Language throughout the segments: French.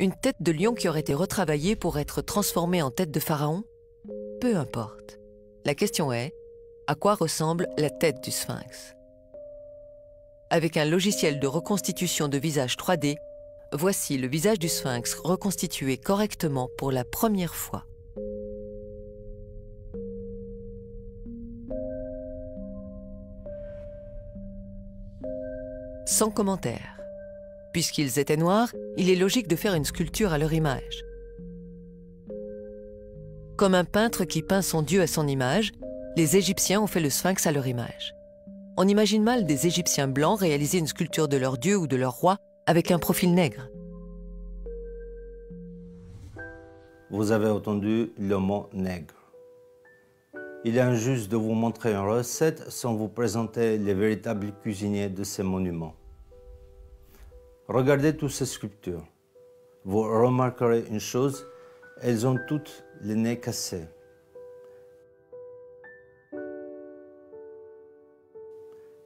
Une tête de lion qui aurait été retravaillée pour être transformée en tête de pharaon? Peu importe. La question est, à quoi ressemble la tête du sphinx? Avec un logiciel de reconstitution de visage 3D, voici le visage du sphinx reconstitué correctement pour la première fois. Sans commentaire. Puisqu'ils étaient noirs, il est logique de faire une sculpture à leur image. Comme un peintre qui peint son dieu à son image, les Égyptiens ont fait le sphinx à leur image. On imagine mal des Égyptiens blancs réaliser une sculpture de leur dieu ou de leur roi avec un profil nègre. Vous avez entendu le mot nègre. Il est injuste de vous montrer une recette sans vous présenter les véritables cuisiniers de ces monuments. Regardez toutes ces sculptures. Vous remarquerez une chose, elles ont toutes les nez cassés.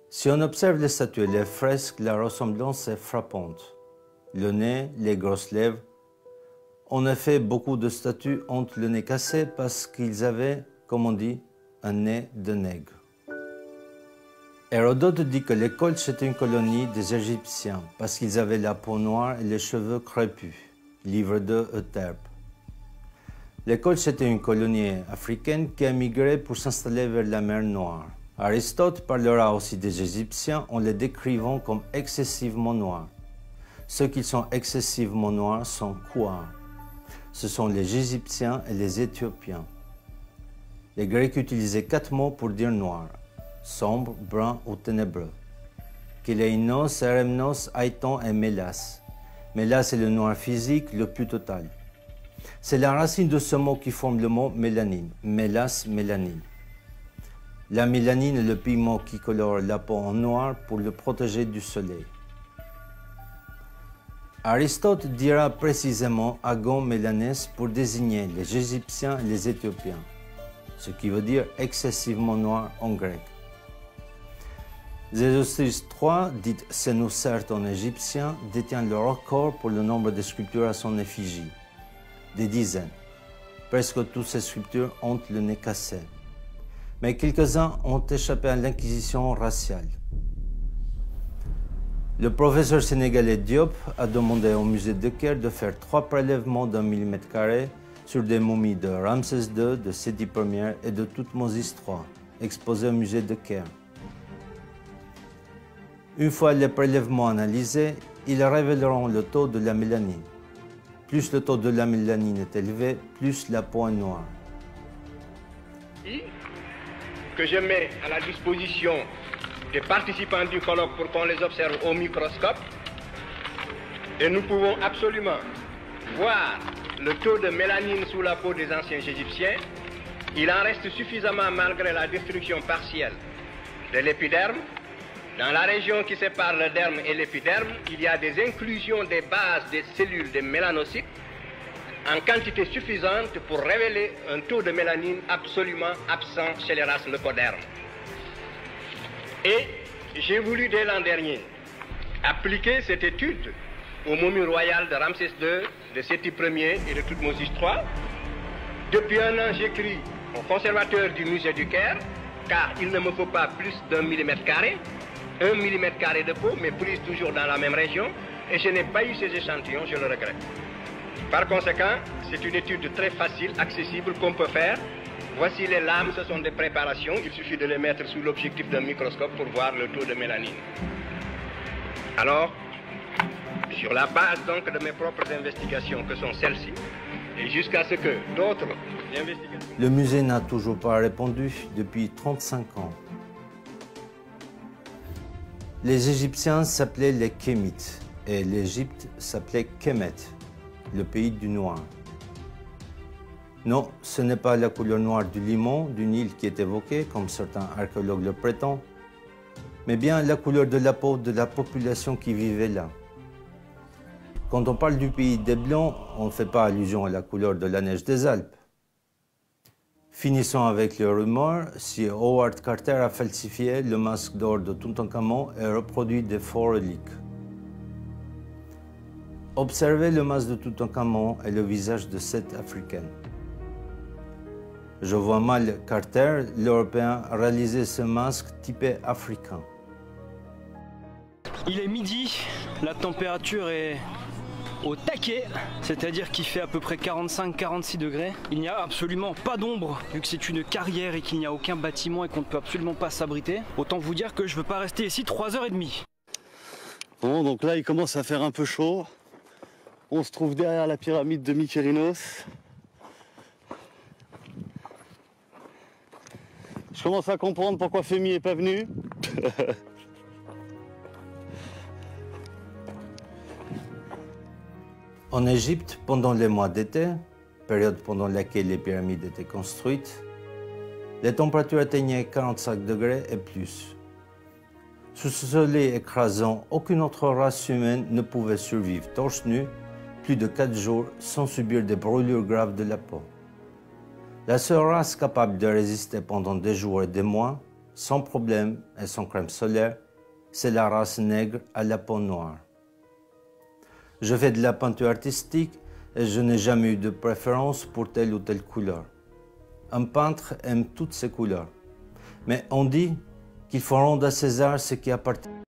Si on observe les statues et les fresques, la ressemblance est frappante. Le nez, les grosses lèvres. En effet, beaucoup de statues ont le nez cassé parce qu'ils avaient, comme on dit, un nez de nègre. Hérodote dit que les Colches étaient une colonie des Égyptiens parce qu'ils avaient la peau noire et les cheveux crépus. Livre 2, Euterpe. Les Colches étaient une colonie africaine qui a migré pour s'installer vers la mer Noire. Aristote parlera aussi des Égyptiens en les décrivant comme excessivement noirs. Ceux qui sont excessivement noirs sont quoi? Ce sont les Égyptiens et les Éthiopiens. Les Grecs utilisaient 4 mots pour dire noir: sombre, brun ou ténébreux. Kéléinos, Eremnos, Aiton et Mélas. Mélas est le noir physique le plus total. C'est la racine de ce mot qui forme le mot mélanine. Mélas, mélanine. La mélanine est le pigment qui colore la peau en noir pour le protéger du soleil. Aristote dira précisément agon mélanès pour désigner les Égyptiens et les Éthiopiens, ce qui veut dire excessivement noir en grec. Zézostrys III, dite Sénoucerte en égyptien, détient le record pour le nombre de sculptures à son effigie. Des dizaines. Presque toutes ces sculptures ont le nez cassé. Mais quelques-uns ont échappé à l'inquisition raciale. Le professeur sénégalais Diop a demandé au musée de Caire de faire 3 prélèvements d'1 mm² sur des momies de Ramsès II, de Séti Ier et de Thoutmôsis III, exposées au musée de Caire. Une fois les prélèvements analysés, ils révéleront le taux de la mélanine. Plus le taux de la mélanine est élevé, plus la peau est noire. Que je mets à la disposition des participants du colloque pour qu'on les observe au microscope. Et nous pouvons absolument voir le taux de mélanine sous la peau des anciens Égyptiens. Il en reste suffisamment malgré la destruction partielle de l'épiderme. Dans la région qui sépare le derme et l'épiderme, il y a des inclusions des bases des cellules des mélanocytes en quantité suffisante pour révéler un taux de mélanine absolument absent chez les races leucodermes. Et j'ai voulu dès l'an dernier appliquer cette étude aux momies royales de Ramsès II, de Séti Ier et de Thoutmôsis III. Depuis un an, j'écris au conservateur du musée du Caire, car il ne me faut pas plus d'1 mm², 1 mm² de peau, mais prise toujours dans la même région, et je n'ai pas eu ces échantillons, je le regrette. Par conséquent, c'est une étude très facile, accessible, qu'on peut faire. Voici les lames, ce sont des préparations, il suffit de les mettre sous l'objectif d'un microscope pour voir le taux de mélanine. Alors, sur la base donc de mes propres investigations, que sont celles-ci, et jusqu'à ce que d'autres investigations... Le musée n'a toujours pas répondu depuis 35 ans. Les Égyptiens s'appelaient les Kémites et l'Égypte s'appelait Kémet, le pays du noir. Non, ce n'est pas la couleur noire du limon, du Nil qui est évoquée, comme certains archéologues le prétendent, mais bien la couleur de la peau de la population qui vivait là. Quand on parle du pays des Blancs, on ne fait pas allusion à la couleur de la neige des Alpes. Finissons avec les rumeurs, si Howard Carter a falsifié le masque d'or de Toutankhamon et reproduit des faux reliques. Observez le masque de Toutankhamon et le visage de cette Africaine. Je vois mal Carter, l'Européen, réaliser ce masque typé africain. Il est midi, la température est au taquet, c'est-à-dire qu'il fait à peu près 45-46 degrés. Il n'y a absolument pas d'ombre, vu que c'est une carrière et qu'il n'y a aucun bâtiment et qu'on ne peut absolument pas s'abriter. Autant vous dire que je ne veux pas rester ici 3h30. Bon, donc là il commence à faire un peu chaud. On se trouve derrière la pyramide de Mykérinos. Je commence à comprendre pourquoi Femi n'est pas venu. En Égypte, pendant les mois d'été, période pendant laquelle les pyramides étaient construites, les températures atteignaient 45 degrés et plus. Sous ce soleil écrasant, aucune autre race humaine ne pouvait survivre torse nu plus de 4 jours sans subir des brûlures graves de la peau. La seule race capable de résister pendant des jours et des mois, sans problème et sans crème solaire, c'est la race nègre à la peau noire. Je fais de la peinture artistique et je n'ai jamais eu de préférence pour telle ou telle couleur. Un peintre aime toutes ces couleurs. Mais on dit qu'il faut rendre à César ce qui appartient